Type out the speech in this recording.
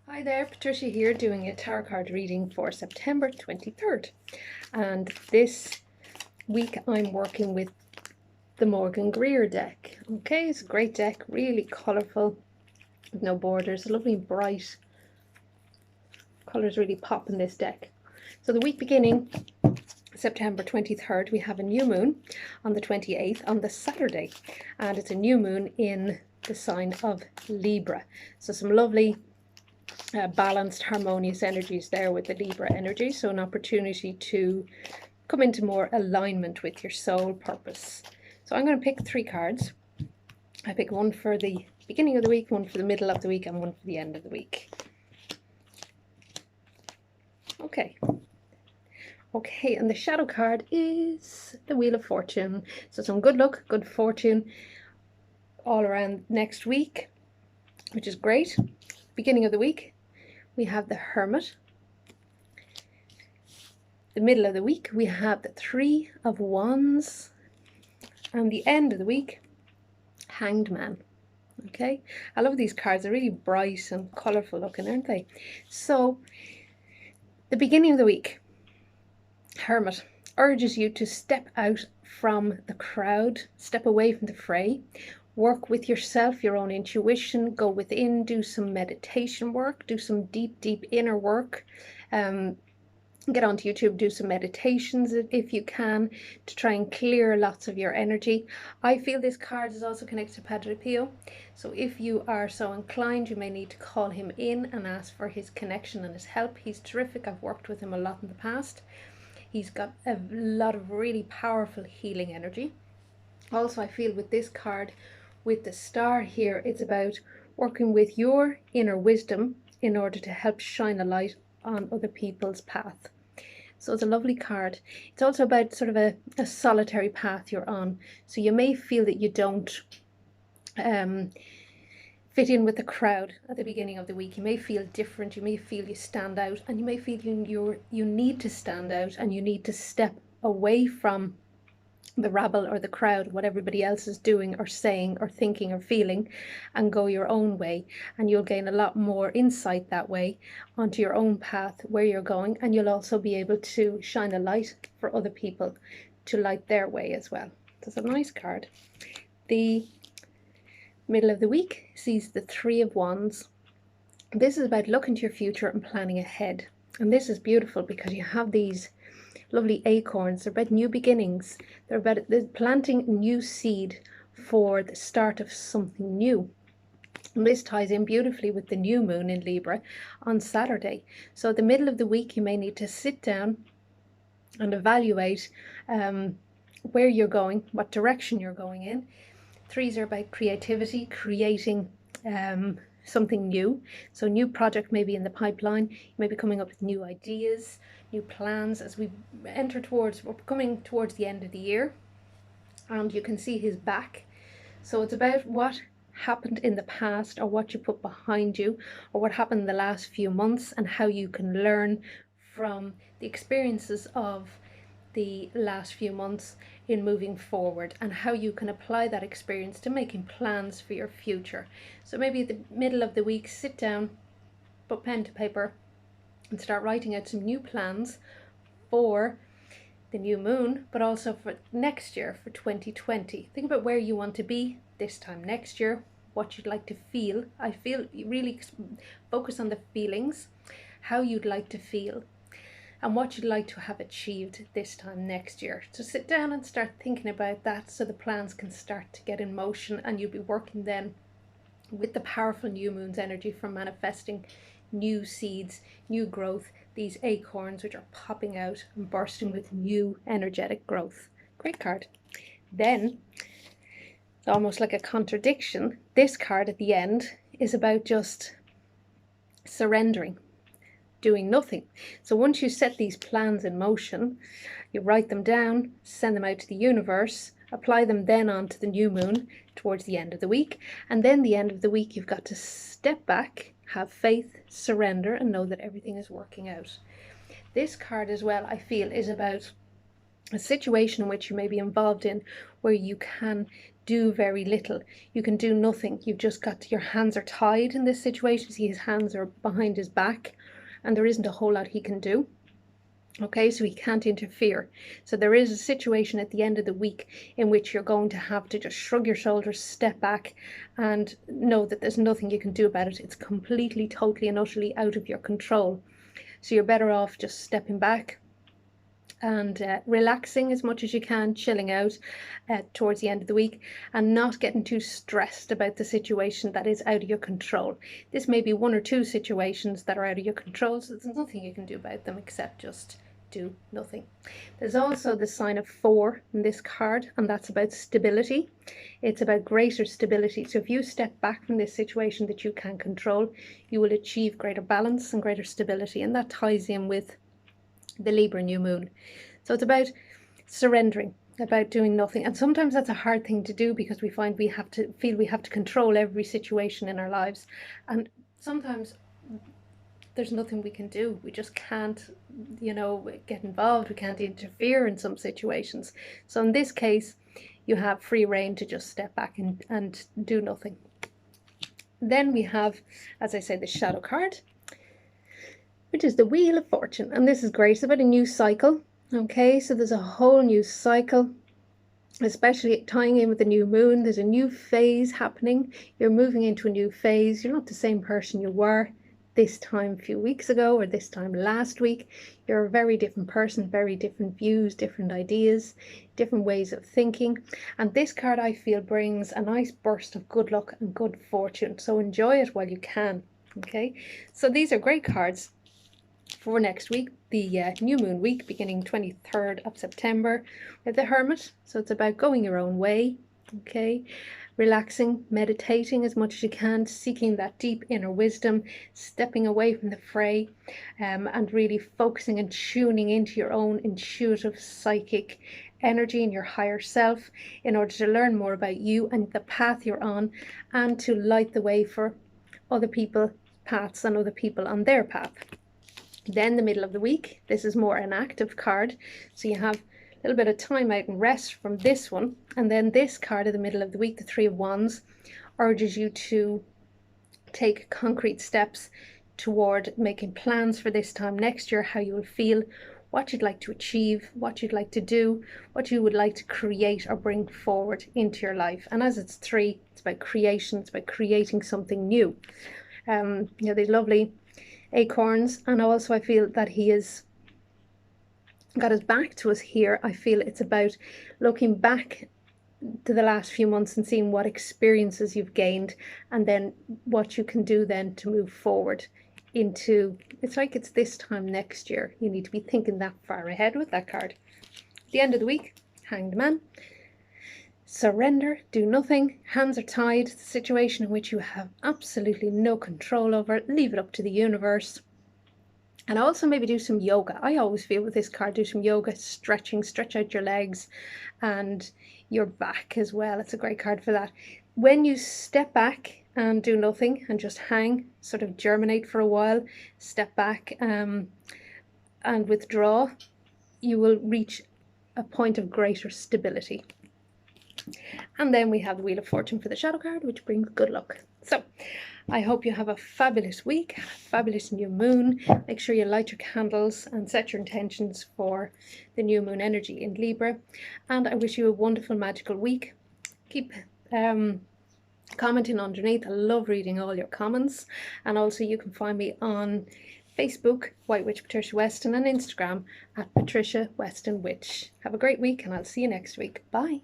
Hi there, Patricia here doing a tarot card reading for September 23rd. And this week I'm working with the Greer deck. Okay, it's a great deck, really colourful, with no borders, lovely bright colours really pop in this deck. So the week beginning September 23rd, we have a new moon on the 28th on the Saturday, and it's a new moon in the sign of Libra. So some lovely balanced, harmonious energies there with the Libra energy. So an opportunity to come into more alignment with your soul purpose. So I'm going to pick 3 cards. I pick one for the beginning of the week, one for the middle of the week, and one for the end of the week. Okay, and the shadow card is the Wheel of Fortune. So some good luck, good fortune all around next week, which is great. Beginning of the week, we have the Hermit. The middle of the week, we have the 3 of Wands. And the end of the week, Hanged Man. Okay, I love these cards. They're really bright and colourful looking, aren't they? So, the beginning of the week, Hermit urges you to step out from the crowd, step away from the fray, work with yourself, your own intuition, go within, do some meditation work, do some deep inner work. Get onto YouTube, do some meditations if you can, to try and clear lots of your energy. I feel this card is also connected to Padre Pio, so if you are so inclined, you may need to call him in and ask for his connection and his help. He's terrific. I've worked with him a lot in the past. He's got a lot of really powerful healing energy. Also, I feel with this card, with the star here, it's about working with your inner wisdom in order to help shine a light on other people's path. So it's a lovely card. It's also about sort of a solitary path you're on. So you may feel that you don't fit in with the crowd at the beginning of the week. You may feel different. You may feel you stand out, and you may feel you need to stand out, and you need to step away from the rabble or the crowd, what everybody else is doing or saying or thinking or feeling, and go your own way. And you'll gain a lot more insight that way onto your own path, where you're going, and you'll also be able to shine a light for other people to light their way as well. So it's a nice card. The middle of the week sees the 3 of Wands. This is about looking to your future and planning ahead. And this is beautiful because you have these lovely acorns. They're about new beginnings. They're about planting a new seed for the start of something new. And this ties in beautifully with the new moon in Libra on Saturday. So at the middle of the week, you may need to sit down and evaluate where you're going, what direction you're going in. 3s are about creativity, creating something new. So a new project may be in the pipeline. You may be coming up with new ideas, new plans as we enter we're coming towards the end of the year. And you can see his back. So it's about what happened in the past, or what you put behind you, or what happened in the last few months, and how you can learn from the experiences of the last few months in moving forward, and how you can apply that experience to making plans for your future. So maybe at the middle of the week, sit down, put pen to paper, and start writing out some new plans for the new moon, but also for next year, for 2020. Think about where you want to be this time next year, what you'd like to feel. I feel you really focus on the feelings, how you'd like to feel, and what you'd like to have achieved this time next year. So sit down and start thinking about that, so the plans can start to get in motion, and you'll be working then with the powerful new moon's energy for manifesting new seeds, new growth, these acorns which are popping out and bursting with new energetic growth. Great card. Then, almost like a contradiction, this card at the end is about just surrendering, doing nothing. So once you set these plans in motion, you write them down, send them out to the universe, apply them then onto the new moon towards the end of the week. And then the end of the week, you've got to step back, have faith, surrender, and know that everything is working out. This card as well, I feel, is about a situation in which you may be involved in, where you can do very little. You can do nothing. You've just got, your hands are tied in this situation. See, his hands are behind his back and there isn't a whole lot he can do. Okay, so he can't interfere. So there is a situation at the end of the week in which you're going to have to just shrug your shoulders, step back, and know that there's nothing you can do about it. It's completely, totally, and utterly out of your control. So you're better off just stepping back and relaxing as much as you can, chilling out towards the end of the week, and not getting too stressed about the situation that is out of your control. This may be one or two situations that are out of your control, so there's nothing you can do about them except just do nothing. There's also the sign of 4 in this card, and that's about stability. It's about greater stability. So if you step back from this situation that you can control, you will achieve greater balance and greater stability, and that ties in with the Libra new moon. So it's about surrendering, about doing nothing. And sometimes that's a hard thing to do because we find we have to control every situation in our lives. And sometimes there's nothing we can do. We just can't, get involved. We can't interfere in some situations. So in this case, you have free reign to just step back and do nothing. Then we have, as I say, the shadow card, which is the Wheel of Fortune. And this is great. It's about a new cycle. Okay, so there's a whole new cycle, especially tying in with the new moon. There's a new phase happening. You're moving into a new phase. You're not the same person you were this time a few weeks ago or this time last week. You're a very different person, very different views, different ideas, different ways of thinking. And this card, I feel, brings a nice burst of good luck and good fortune. So enjoy it while you can. Okay, so these are great cards for next week, the new moon week beginning 23rd of September with the Hermit. So it's about going your own way, okay, relaxing, meditating as much as you can, seeking that deep inner wisdom, stepping away from the fray, and really focusing and tuning into your own intuitive psychic energy and your higher self in order to learn more about you and the path you're on, and to light the way for other people's paths and other people on their path. Then the middle of the week, this is more an active card, so you have a little bit of time out and rest from this one. And then this card in the middle of the week, the 3 of Wands, urges you to take concrete steps toward making plans for this time next year, how you will feel, what you'd like to achieve, what you'd like to do, what you would like to create or bring forward into your life. And as it's 3, it's about creation, it's about creating something new. These lovely acorns, and also I feel that he has got his back to us here. I feel it's about looking back to the last few months and seeing what experiences you've gained, and then what you can do then to move forward into, it's like it's this time next year. You need to be thinking that far ahead with that card. At the end of the week, Hanged Man. Surrender, do nothing, hands are tied, the situation in which you have absolutely no control over, leave it up to the universe. And also maybe do some yoga. I always feel with this card, do some yoga, stretching, stretch out your legs and your back as well. It's a great card for that. When you step back and do nothing and just hang, sort of germinate for a while, step back and withdraw, you will reach a point of greater stability. And then we have the Wheel of Fortune for the shadow card, which brings good luck. So I hope you have a fabulous week, a fabulous new moon. Make sure you light your candles and set your intentions for the new moon energy in Libra. And I wish you a wonderful, magical week. Keep commenting underneath. I love reading all your comments. And also you can find me on Facebook, White Witch Patricia Weston, and Instagram at Patricia Weston Witch. Have a great week, and I'll see you next week. Bye.